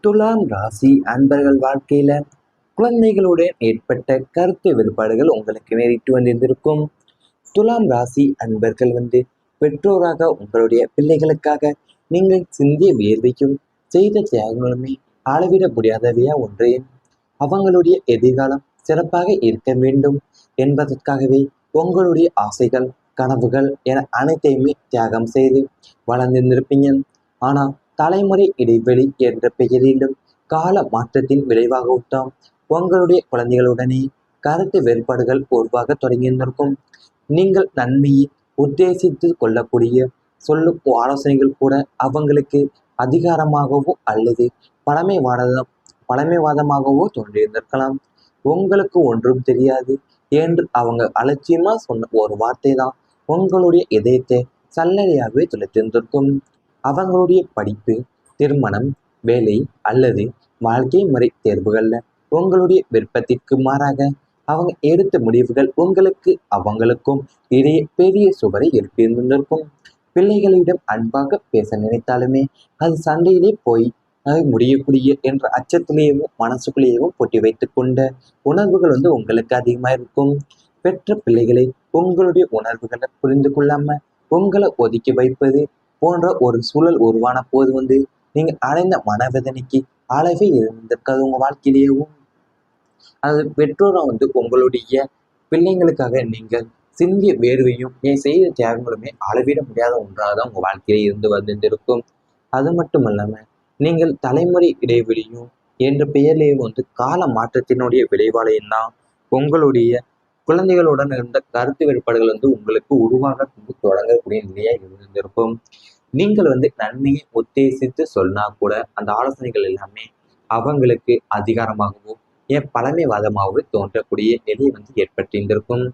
துலாம் ராசி அன்பர்கள் வாழ்க்கையில குழந்தைகளுடன் ஏற்பட்ட கருத்து வேறுபாடுகள் உங்களுக்கு நேரிட்டு வந்திருந்திருக்கும். துலாம் ராசி அன்பர்கள் பெற்றோராக உங்களுடைய பிள்ளைகளுக்காக நீங்கள் சிந்திய வியர்வையும் செய்த தியாகங்களுமே அளவிட முடியாதவையா ஒன்று. அவங்களுடைய எதிர்காலம் சிறப்பாக இருக்க வேண்டும் என்பதற்காகவே உங்களுடைய ஆசைகள் கனவுகள் என அனைத்தையுமே தியாகம் செய்து வளர்ந்திருந்திருப்பீங்க. ஆனா தலைமுறை இடைவெளி என்ற பெயரிலும் கால மாற்றத்தின் விளைவாகவும் தான் உங்களுடைய குழந்தைகளுடனே கருத்து வேறுபாடுகள் உருவாக தொடங்கியிருந்திருக்கும். நீங்கள் நன்மையை உத்தேசித்து கொள்ளக்கூடிய சொல்லும் ஆலோசனைகள் கூட அவங்களுக்கு அதிகாரமாகவோ அல்லது பழமைவாதம் பழமைவாதமாகவோ தோன்றியிருந்திருக்கலாம். உங்களுக்கு ஒன்றும் தெரியாது என்று அவங்க அலட்சியமா சொன்ன ஒரு வார்த்தை தான் உங்களுடைய இதயத்தை சல்லறையாகவே துளைத்திருந்திருக்கும். அவங்களுடைய படிப்பு, திருமணம், வேலை அல்லது வாழ்க்கை முறை தேர்வுகள்ல உங்களுடைய விருப்பத்திற்கு மாறாக அவங்க எடுத்த முடிவுகள் உங்களுக்கு அவங்களுக்கும் இடையே பெரிய சுவரை எழுப்பியிருந்திருக்கும். பிள்ளைகளிடம் அன்பாக பேச நினைத்தாலுமே அது சண்டையிலே போய் முடியக்கூடிய என்ற அச்சத்திலேயும் மனசுக்குள்ளேயும் பொட்டி வைத்துக் கொண்ட உணர்வுகள் உங்களுக்கு அதிகமாக இருக்கும். பெற்ற பிள்ளைகளை உங்களுடைய உணர்வுகளை புரிந்து கொள்ளாம உங்களை ஒதுக்கி வைப்பது போன்ற ஒரு சூழல் உருவான போது நீங்கள் அடைந்த மனவேதனைக்கு அளவே இருந்திருக்காது உங்கள் வாழ்க்கையிலேயும். அது பெற்றோரை உங்களுடைய பிள்ளைங்களுக்காக நீங்கள் சிந்திய வேர்வையும் ஏன் செய்த தியாகங்களுமே அளவிட முடியாத ஒன்றாக தான் உங்கள் வாழ்க்கையில இருந்து வந்துருக்கும். அது மட்டும் இல்லாமல் நீங்கள் தலைமுறை இடைவெளியும் என்ற பெயர்லேயே கால மாற்றத்தினுடைய விளைவாலையும் தான் உங்களுடைய குழந்தைகளுடன் இருந்த கருத்து வேறுபாடுகள் உங்களுக்கு உருவாக தொடங்கக்கூடிய நிலையாக இருந்திருக்கும். நீங்கள் நன்மையை உத்தேசித்து சொன்னா கூட அந்த ஆலோசனைகள் எல்லாமே அவங்களுக்கு அதிகாரமாகவோ ஏன் பழமைவாதமாகவோ தோன்றக்கூடிய நிலை ஏற்பட்டிருந்திருக்கும்.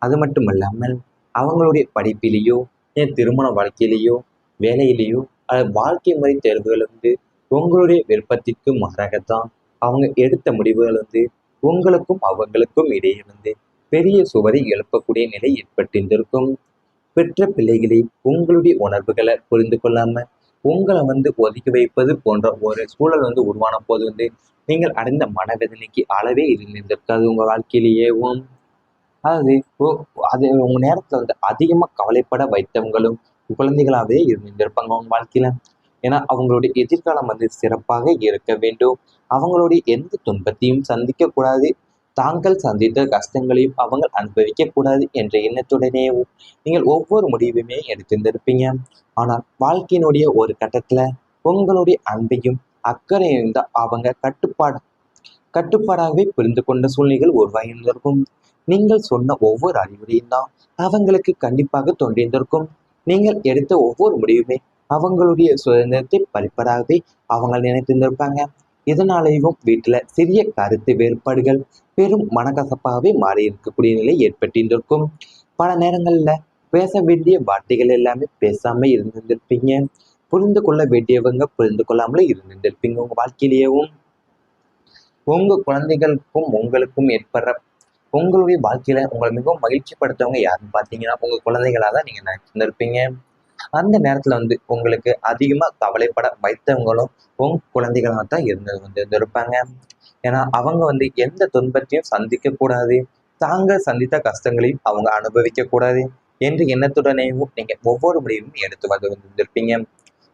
அது மட்டும் இல்லாமல் அவங்களுடைய படிப்பிலேயோ ஏன் திருமண வாழ்க்கையிலேயோ வேலையிலேயோ வாழ்க்கை முறை தேர்வுகள் உங்களுடைய விருப்பத்திற்கு மாறாகத்தான் அவங்க எடுத்த முடிவுகள் உங்களுக்கும் அவங்களுக்கும் இடையே பெரிய சுவரை எழுப்பக்கூடிய நிலை ஏற்பட்டிருந்திருக்கும். பெற்ற பிள்ளைகளை உங்களுடைய உணர்வுகளை புரிந்து கொள்ளாம உங்களை ஒதுக்கி வைப்பது போன்ற ஒரு சூழல் உருவான போது நீங்கள் அடைந்த மனவேதனைக்கு அளவே இருந்திருக்காது உங்க வாழ்க்கையிலேயேவும். அதாவது அது உங்க நேரத்துல அதிகமா கவலைப்பட வைத்தவங்களும் குழந்தைகளாகவே இருந்திருப்பாங்க உங்க வாழ்க்கையில. ஏன்னா அவங்களுடைய எதிர்காலம் சிறப்பாக இருக்க வேண்டும். அவங்களுடைய எந்த துன்பத்தையும் சந்திக்க கூடாது, தாங்கள் சந்தித்த கஷ்டங்களையும் அவங்க அனுபவிக்க கூடாது என்ற எண்ணத்துடனே நீங்கள் ஒவ்வொரு முடிவுமே எடுத்திருந்திருப்பீங்க. ஆனால் வாழ்க்கையினுடைய ஒரு கட்டத்துல உங்களுடைய அன்பையும் அக்கறையும் தான் அவங்க கட்டுப்பாடாகவே புரிந்து கொண்ட சூழ்நிலைகள் உருவாகியிருந்திருக்கும். நீங்கள் சொன்ன ஒவ்வொரு அறிவுரையும் தான் அவங்களுக்கு கண்டிப்பாக தோன்றியிருந்திருக்கும். நீங்கள் எடுத்த ஒவ்வொரு முடிவுமே அவங்களுடைய சுதந்திரத்தை பறிப்பதாகவே அவங்க நினைத்திருந்திருப்பாங்க. இதனாலேயும் வீட்டுல சிறிய கருத்து வேறுபாடுகள் பெரும் மனக்கசப்பாகவே மாறி இருக்கக்கூடிய நிலை ஏற்பட்டிருந்திருக்கும். பல நேரங்கள்ல பேச வேண்டிய வார்த்தைகள் எல்லாமே பேசாம இருந்திருப்பீங்க. புரிந்து கொள்ள வேண்டியவங்க புரிந்து கொள்ளாமலே இருந்திருப்பீங்க உங்க வாழ்க்கையிலேயும். உங்க குழந்தைகளுக்கும் உங்களுக்கும் ஏற்படுற உங்களுடைய வாழ்க்கையில உங்களை மிகவும் மகிழ்ச்சி படுத்தவங்க யாருன்னு பார்த்தீங்கன்னா உங்க குழந்தைகளாக தான் நீங்க நினைச்சிருந்திருப்பீங்க. அந்த நேரத்துல உங்களுக்கு அதிகமா கவலைப்பட வைத்தவங்களும் உங்க குழந்தைகளாக தான் இருந்திருப்பாங்க. ஏன்னா அவங்க எந்த துன்பத்தையும் சந்திக்க கூடாது, தாங்க சந்தித்த கஷ்டங்களையும் அவங்க அனுபவிக்க கூடாது என்ற எண்ணத்துடனேயும் நீங்க ஒவ்வொரு முடிவும் எடுத்து வந்திருப்பீங்க.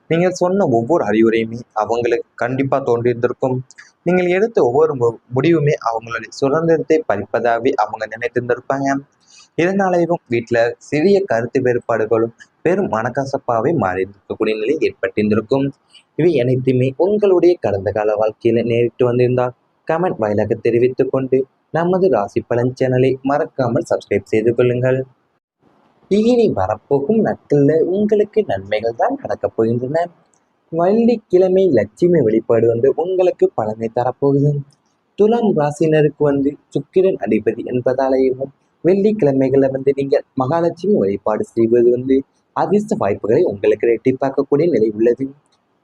நீங்கள் சொன்ன ஒவ்வொரு அறிவுரையுமே அவங்களுக்கு கண்டிப்பா தோன்றியிருந்திருக்கும். நீங்கள் எடுத்த ஒவ்வொரு முடிவுமே அவங்களுடைய சுதந்திரத்தை பறிப்பதாகவே அவங்க நினைத்திருந்திருப்பாங்க. இதனாலேயும் வீட்டுல சிறிய கருத்து வேறுபாடுகளும் பெரும் மனக்கசப்பாவே மாறி இருக்கக்கூடிய நிலை ஏற்பட்டிருந்திருக்கும். இவை அனைத்துமே உங்களுடைய கடந்த கால வாழ்க்கையில நேரிட்டு வந்திருந்தால் கமெண்ட் வாயிலாக தெரிவித்துக் கொண்டு நமது ராசி பலன் சேனலை மறக்காமல் சப்ஸ்கிரைப் செய்து கொள்ளுங்கள். இனி வரப்போகும் நாட்கள்ல உங்களுக்கு நன்மைகள் தான் நடக்கப் போகின்றன. வெள்ளிக்கிழமை லட்சுமி வழிபாடு உங்களுக்கு பலனை தரப்போகுது. துலாம் ராசினருக்கு சுக்கிரன் அதிபதி என்பதாலேயும் வெள்ளிக்கிழமைகளை நீங்கள் மகாலட்சுமி வழிபாடு செய்வது அதிர்ஷ்ட வாய்ப்புகளை உங்களுக்கு ரெட்டிப்பாக்கக்கூடிய நிலை உள்ளது.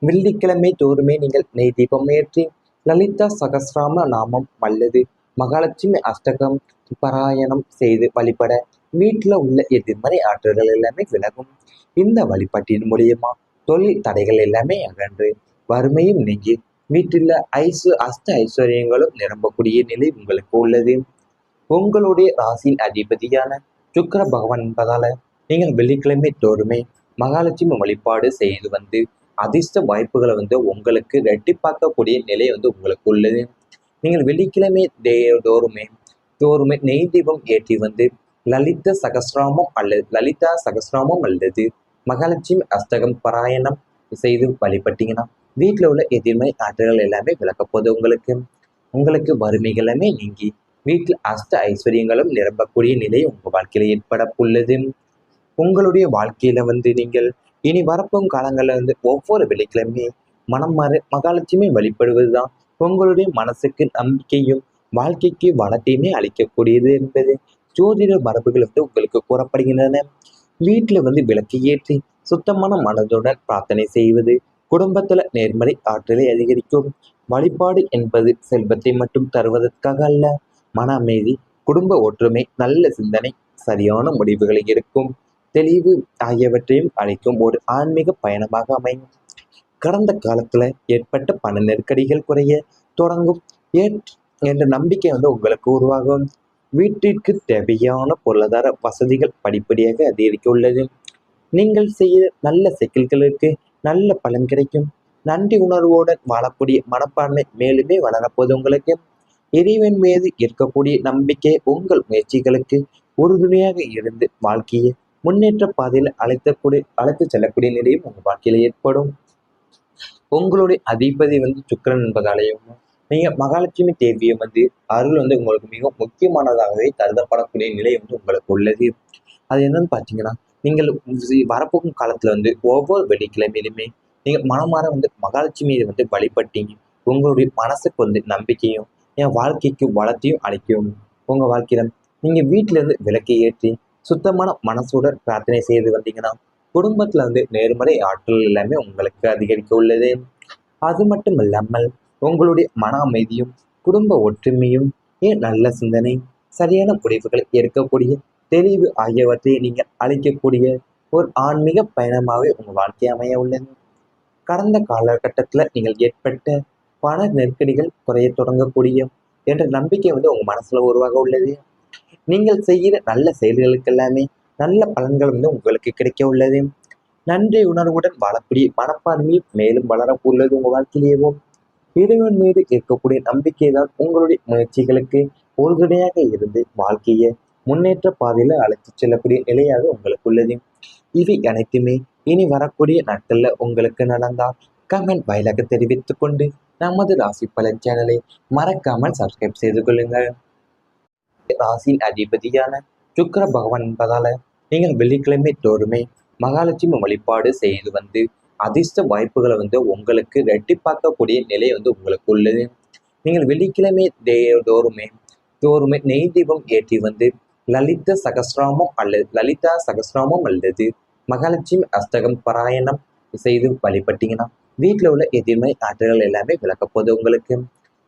வெள்ளிக்கிழமை தோறுமே நீங்கள் நெய் தீபம் ஏற்றி லலிதா சகஸ்ராம நாமம் அல்லது மகாலட்சுமி அஷ்டகம் பாராயணம் செய்து வழிபட வீட்டில் உள்ள எதிர்மறை ஆற்றல்கள் எல்லாமே விலகும். இந்த வழிபாட்டின் மூலியமா தொழில் தடைகள் எல்லாமே அகன்று வறுமையும் நீங்கி வீட்டில் அஷ்ட ஐஸ்வர்யங்களும் நிரம்பக்கூடிய நிலை உங்களுக்கு உள்ளது. உங்களுடைய ராசியின் அதிபதியான சுக்கிர பகவான் என்பதால நீங்கள் வெள்ளிக்கிழமை தோறுமே மகாலட்சுமி வழிபாடு செய்து வந்து அதிர்ஷ்ட வாய்ப்புகளை உங்களுக்கு ரெட்டிப்பாக்கக்கூடிய நிலை உங்களுக்கு உள்ளது. நீங்கள் வெள்ளிக்கிழமை தோறுமே நெய் தீபம் ஏற்றி லலிதா சகசிராமம் அல்லது மகாலட்சுமி அஷ்டகம் பாராயணம் செய்து வழிபட்டீங்கன்னா வீட்டில் உள்ள எதிர்மறை ஆற்றல்கள் எல்லாமே விளக்கப்போது உங்களுக்கு வறுமைகளுமே நீங்கி வீட்டில் அஷ்ட ஐஸ்வர்யங்களும் நிரம்பக்கூடிய நிலை உங்கள் வாழ்க்கையில ஏற்பட உள்ளது. உங்களுடைய வாழ்க்கையில நீங்கள் இனி வரப்போகும் காலங்களில் ஒவ்வொரு வெள்ளிக்கிழமையும் மனம் மாற மகாலட்சுமி வழிபடுவதுதான் உங்களுடைய மனசுக்கு நம்பிக்கையும் வாழ்க்கைக்கு வளத்தையுமே அளிக்கக்கூடியது என்பது ஜோதிட மரபுகள் உங்களுக்கு கூறப்படுகின்றன. வீட்டில் விளக்கு ஏற்றி சுத்தமான மனதுடன் பிரார்த்தனை செய்வது குடும்பத்துல நேர்மறை ஆற்றலை அதிகரிக்கும். வழிபாடு என்பது செல்வத்தை மட்டும் தருவதற்காக அல்ல, மன அமைதி, குடும்ப ஒற்றுமை, நல்ல சிந்தனை, சரியான முடிவுகளை எடுக்கும் தெளிவு ஆகியவற்றையும் அளிக்கும் ஒரு ஆன்மீக பயணமாக அமையும். கடந்த காலத்துல ஏற்பட்ட பண நெருக்கடிகள் குறைய தொடங்கும் என்ற நம்பிக்கை உங்களுக்கு உருவாகும். வீட்டிற்கு தேவையான பொருளாதார வசதிகள் படிப்படியாக அதிகரிக்க உள்ளது. நீங்கள் செய்ய நல்ல சிக்கல்களுக்கு நல்ல பலன் கிடைக்கும். நன்றி உணர்வோடு வாழக்கூடிய மனப்பான்மை மேலுமே வளரப்போது உங்களுக்கு. இறைவன் மீது இருக்கக்கூடிய நம்பிக்கை உங்கள் முயற்சிகளுக்கு உறுதுணையாக இருந்து வாழ்க்கையை முன்னேற்ற பாதையில் அழைத்து செல்லக்கூடிய நிலையும் உங்கள் வாழ்க்கையில் ஏற்படும். உங்களுடைய அதிபதி சுக்கிரன் என்பதாலேயும் நீங்க மகாலட்சுமி தேவியை அருள் உங்களுக்கு மிக முக்கியமானதாகவே கருதப்படக்கூடிய நிலை உங்களுக்கு உள்ளது. அது என்னன்னு பார்த்தீங்கன்னா, நீங்கள் வரப்போகும் காலத்துல ஒவ்வொரு வெள்ளிக்கிழமையிலுமே நீங்க மனமாற மகாலட்சுமியை வழிபட்டீங்க உங்களுடைய மனசுக்கு நம்பிக்கையும் என் வாழ்க்கைக்கு வளத்தையும் அளிக்கும். உங்க வாழ்க்கையில நீங்க வீட்டுல இருந்து விளக்கை ஏற்றி சுத்தமான மனசுடன் பிரார்த்தனை செய்து வந்தீங்கன்னா குடும்பத்துல நேர்மறை ஆற்றல் எல்லாமே உங்களுக்கு அதிகரிக்க உள்ளது. அது மட்டும் இல்லாமல் உங்களுடைய மன அமைதியும் குடும்ப ஒற்றுமையும் நல்ல சிந்தனை சரியான முடிவுகளை எடுக்கக்கூடிய தெளிவு ஆகியவற்றை நீங்கள் அளிக்கக்கூடிய ஒரு ஆன்மீக பயணமாகவே உங்கள் வாழ்க்கை அமைய உள்ளது. கடந்த காலகட்டத்தில் நீங்கள் ஏற்பட்ட பண நெருக்கடிகள் குறைய தொடங்கக்கூடிய என்ற நம்பிக்கை உங்கள் மனசுல உருவாக உள்ளது. நீங்கள் செய்கிற நல்ல செயல்களுக்கு எல்லாமே நல்ல பலன்கள் உங்களுக்கு கிடைக்க உள்ளது. நன்றி உணர்வுடன் வாழக்கூடிய மனப்பான்மையில் மேலும் வளர உள்ளது உங்கள் வாழ்க்கையிலேயோ. இறைவன் மீது இருக்கக்கூடிய நம்பிக்கை தான் உங்களுடைய முயற்சிகளுக்கு உறுதுணையாக இருந்து வாழ்க்கையை முன்னேற்ற பாதையில அழைத்து செல்லக்கூடிய நிலையாக உங்களுக்கு உள்ளது. இவை அனைத்துமே இனி வரக்கூடிய நாட்கள்ல உங்களுக்கு நடந்தால் கமெண்ட் வாயிலாக தெரிவித்துக் கொண்டு நமது ராசி பலன் சேனலை மறக்காமல் சப்ஸ்கிரைப் செய்து கொள்ளுங்கள். ராசியின் அதிபதியான சுக்கிர பகவான் என்பதால நீங்கள் வெள்ளிக்கிழமை தோறுமே மகாலட்சுமி வழிபாடு செய்து அதிர்ஷ்ட வாய்ப்புகளை உங்களுக்கு ரெட்டிப்பாக்கக்கூடிய நிலை உங்களுக்கு உள்ளது. நீங்கள் வெள்ளிக்கிழமை தோறுமே நெய் தீபம் ஏற்றி லலிதா சகசிராமம் அல்லது மகாலட்சுமி அஷ்டகம் பாராயணம் செய்து வழிபட்டீங்கன்னா வீட்டில் உள்ள எதிர்மறை ஆற்றல்கள் எல்லாமே விளக்கப்போது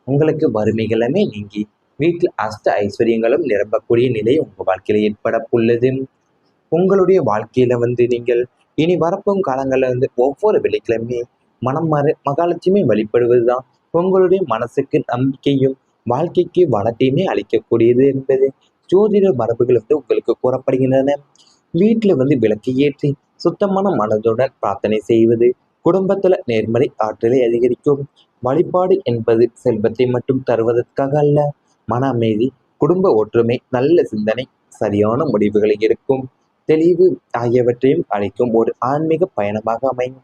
உங்களுக்கு வறுமைகளுமே நீங்கி வீட்டில் அஷ்ட ஐஸ்வர்யங்களும் நிரம்பக்கூடிய நிலை உங்கள் வாழ்க்கையில ஏற்பட உள்ளது. உங்களுடைய வாழ்க்கையில நீங்கள் இனி வரப்போகும் காலங்களில் ஒவ்வொரு வெள்ளிக்கிழமையும் மனம் மாற மகாலட்சுமி வழிபடுவதுதான் உங்களுடைய மனசுக்கு நம்பிக்கையும் வாழ்க்கைக்கு வளத்தையுமே அளிக்கக்கூடியது என்பது ஜோதிட மரபுகள் உங்களுக்கு கூறப்படுகின்றன. வீட்டில் விளக்கு ஏற்றி சுத்தமான மனதுடன் பிரார்த்தனை செய்வது குடும்பத்துல நேர்மறை ஆற்றலை அதிகரிக்கும். வழிபாடு என்பது செல்வத்தை மட்டும் தருவதற்காக அல்ல, மன அமைதி, குடும்ப ஒற்றுமை, நல்ல சிந்தனை, சரியான முடிவுகளை எடுக்கும் தெளிவு ஆகியவற்றையும் அளிக்கும் ஒரு ஆன்மீக பயணமாக அமையும்.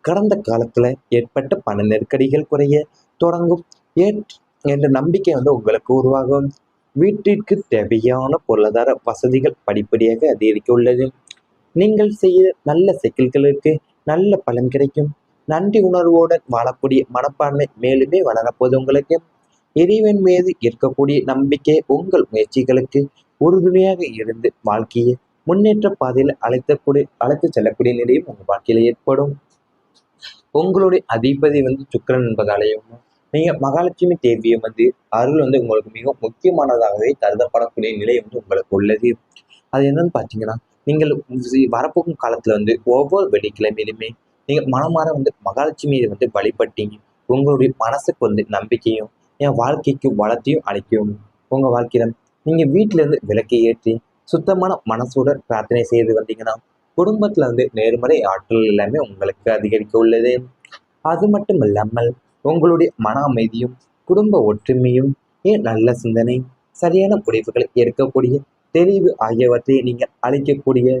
கடந்த காலத்துல ஏற்பட்ட பண நெருக்கடிகள் குறைய தொடங்கும் என்ற நம்பிக்கை உங்களுக்கு உருவாகும். வீட்டிற்கு தேவையான பொருளாதார வசதிகள் படிப்படியாக அதிகரிக்க உள்ளது. நீங்கள் செய்ய நல்ல சிக்கல்களுக்கு நல்ல பலன் கிடைக்கும். நன்றி உணர்வோடு வாழக்கூடிய மனப்பான்மை மேலுமே வளரப்போது உங்களுக்கு. இறைவன் மீது இருக்கக்கூடிய நம்பிக்கை உங்கள் முயற்சிகளுக்கு உறுதுணையாக இருந்து வாழ்க்கையை முன்னேற்ற பாதையில் அழைத்து செல்லக்கூடிய நிலையும் உங்கள் வாழ்க்கையில ஏற்படும். உங்களுடைய அதிபதி சுக்கிரன் என்பதாலேயும் நீங்க மகாலட்சுமி தேவியை அருள் உங்களுக்கு மிக முக்கியமானதாகவே கருதப்படக்கூடிய நிலை உங்களுக்கு உள்ளது. அது என்னன்னு பார்த்தீங்கன்னா, நீங்கள் வரப்போகும் காலத்துல ஒவ்வொரு வெள்ளிக்கிழமையிலுமே நீங்க மனமாற மகாலட்சுமியை வழிபட்டீங்க உங்களுடைய மனசுக்கு வந்து நம்பிக்கையும் என் வாழ்க்கைக்கு வளத்தையும் அளிக்கும். உங்கள் வாழ்க்கையில நீங்கள் வீட்டிலேருந்து விளக்கை ஏற்றி சுத்தமான மனசோட பிரார்த்தனை செய்து வந்தீங்கன்னா குடும்பத்தில் வந்து நேர்மறை ஆற்றல் எல்லாமே உங்களுக்கு அதிகரிக்க உள்ளது. அது மட்டும் இல்லாமல் உங்களுடைய மன அமைதியும் குடும்ப ஒற்றுமையும் நல்ல சிந்தனை சரியான முடிவுகளை எடுக்கக்கூடிய தெளிவு ஆகியவற்றை நீங்கள் அளிக்கக்கூடிய